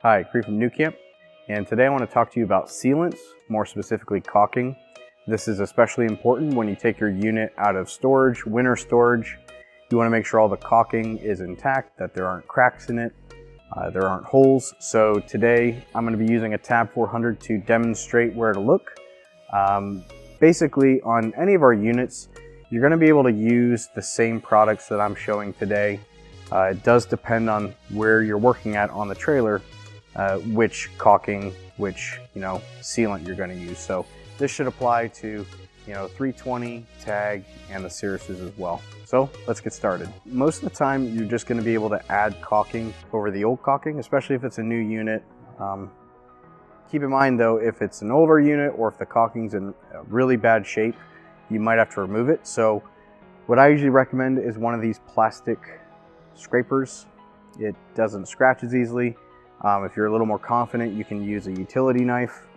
Hi, Kwik from nuCamp, and today I want to talk to you about sealants, more specifically caulking. This is especially important when you take your unit out of storage, winter storage. You want to make sure all the caulking is intact, that there aren't cracks in it, there aren't holes. So today I'm going to be using a Tab 400 to demonstrate where to look. Basically, on any of our units, you're going to be able to use the same products that I'm showing today. It does depend on where you're working at on the trailer, which caulking, which sealant you're going to use. So this should apply to 320, TAG, and the Cirruses as well. So let's get started. Most of the time you're just going to be able to add caulking over the old caulking, especially if it's a new unit. Keep in mind though, if it's an older unit or if the caulking's in really bad shape, you might have to remove it. So what I usually recommend is one of these plastic scrapers. It doesn't scratch as easily. If you're a little more confident, you can use a utility knife,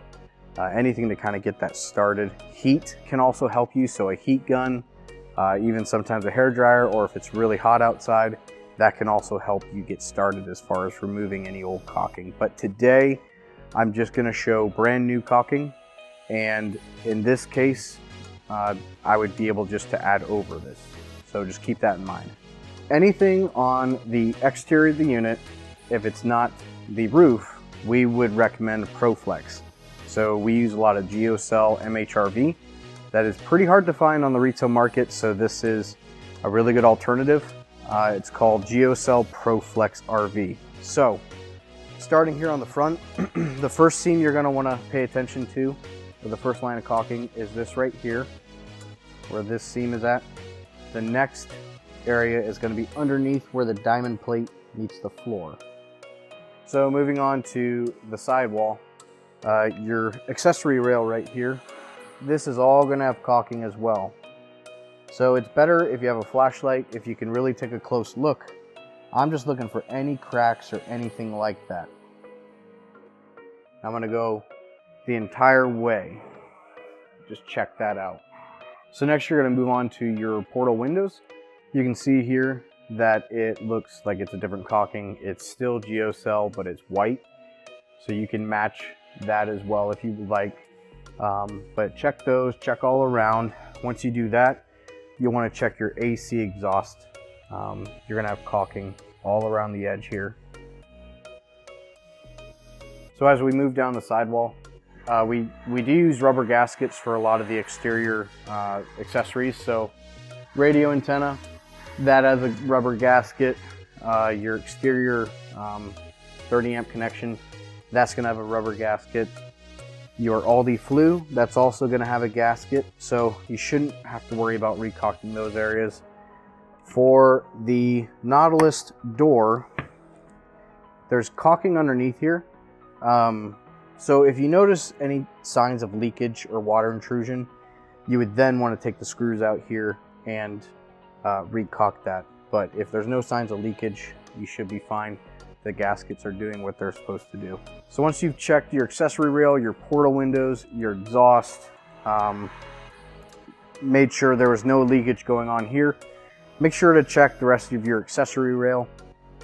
anything to kind of get that started. Heat can also help you, so a heat gun, even sometimes a hair dryer, or if it's really hot outside, that can also help you get started as far as removing any old caulking. But today, I'm just going to show brand new caulking, and in this case, I would be able just to add over this. So just keep that in mind. Anything on the exterior of the unit, if it's not the roof, we would recommend Proflex. So we use a lot of Geocell MHRV. That is pretty hard to find on the retail market, so this is a really good alternative. It's called Geocell Proflex RV. So starting here on the front, the first seam you're going to want to pay attention to, or the first line of caulking, is this right here, where this seam is at. The next area is going to be underneath where the diamond plate meets the floor. So moving on to the sidewall, your accessory rail right here, this is all going to have caulking as well. So it's better if you have a flashlight, if you can really take a close look. I'm just looking for any cracks or anything like that. I'm going to go the entire way. Just check that out. So next you're going to move on to your portal windows. You can see here that it looks like it's a different caulking. It's still Geocell, but it's white. So you can match that as well if you would like. But check those, check all around. Once you do that, you'll want to check your AC exhaust. You're going to have caulking all around the edge here. So as we move down the sidewall, we do use rubber gaskets for a lot of the exterior accessories. So radio antenna, that has a rubber gasket. Your exterior 30 amp connection, that's going to have a rubber gasket. Your Aldi flue, that's also going to have a gasket, so you shouldn't have to worry about recaulking those areas. For the Nautilus door, there's caulking underneath here. So if you notice any signs of leakage or water intrusion, you would then want to take the screws out here and recaulk that. But if there's no signs of leakage, you should be fine. The gaskets are doing what they're supposed to do. So once you've checked your accessory rail, your portal windows, your exhaust, made sure there was no leakage going on here, make sure to check the rest of your accessory rail.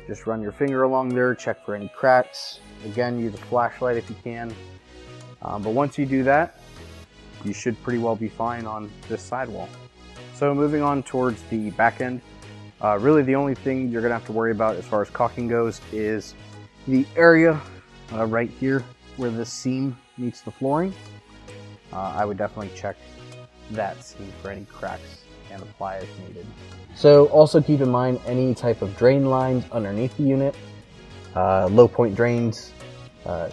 Just run your finger along there, check for any cracks. Again, use a flashlight if you can. But once you do that, you should pretty well be fine on this sidewall. So moving on towards the back end, really the only thing you're going to have to worry about as far as caulking goes is the area right here where this seam meets the flooring. I would definitely check that seam for any cracks and apply as needed. So also keep in mind any type of drain lines underneath the unit, low point drains.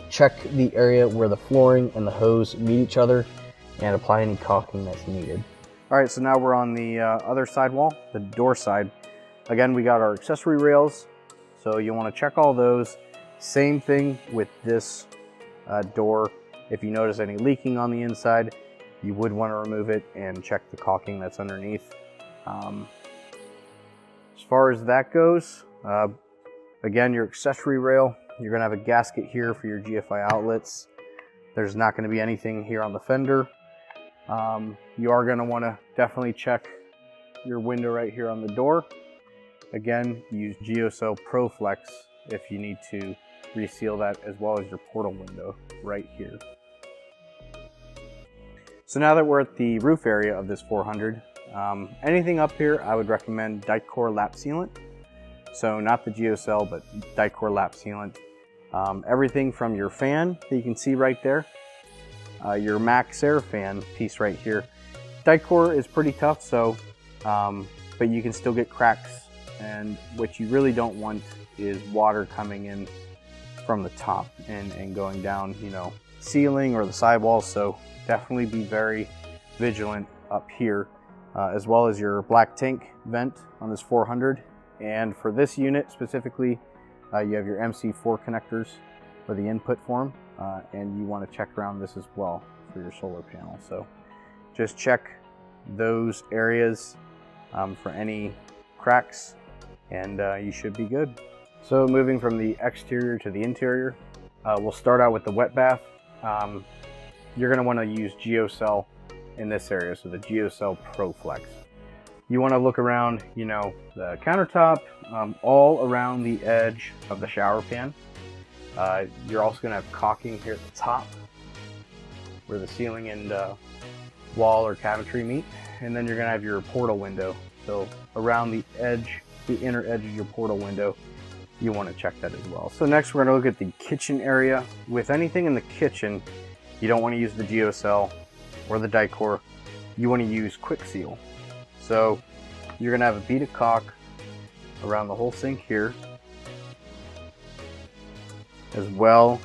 Check the area where the flooring and the hose meet each other and apply any caulking that's needed. All right, so now we're on the other sidewall, the door side. Again, we got our accessory rails, so you want to check all those. Same thing with this door. If you notice any leaking on the inside, you would want to remove it and check the caulking that's underneath. As far as that goes, again, your accessory rail, you're going to have a gasket here for your GFI outlets. There's not going to be anything here on the fender. You are going to want to definitely check your window right here on the door. Again, use Geocell Proflex if you need to reseal that, as well as your portal window right here. So now that we're at the roof area of this 400, anything up here, I would recommend Dicor Lap Sealant. So not the Geocell, but Dicor Lap Sealant. Everything from your fan that you can see right there, your Max Air fan piece right here. Dicor is pretty tough, so but you can still get cracks, and what you really don't want is water coming in from the top and going down, you know, ceiling or the sidewall. So definitely be very vigilant up here, as well as your black tank vent on this 400. And for this unit specifically, you have your MC4 connectors for the input for them, and you want to check around this as well for your solar panel. So just check those areas for any cracks, and you should be good. So moving from the exterior to the interior, we'll start out with the wet bath. You're going to want to use Geocell in this area, so the Geocell Proflex. You want to look around, you know, the countertop, all around the edge of the shower pan. You're also going to have caulking here at the top, where the ceiling and wall or cabinetry meet. And then you're going to have your portal window. So around the edge, the inner edge of your portal window, you want to check that as well. So next we're going to look at the kitchen area. With anything in the kitchen, you don't want to use the Geocell or the Dicor. You want to use Kwik Seal. So you're going to have a bead of caulk around the whole sink here, as well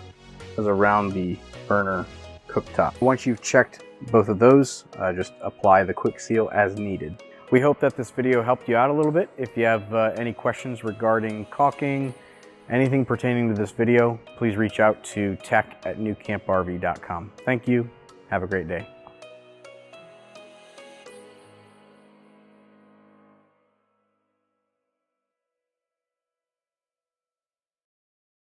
as around the burner cooktop. Once you've checked both of those, just apply the Kwik Seal as needed. We hope that this video helped you out a little bit. If you have any questions regarding caulking, anything pertaining to this video, please reach out to tech@nucamprv.com. Thank you. Have a great day.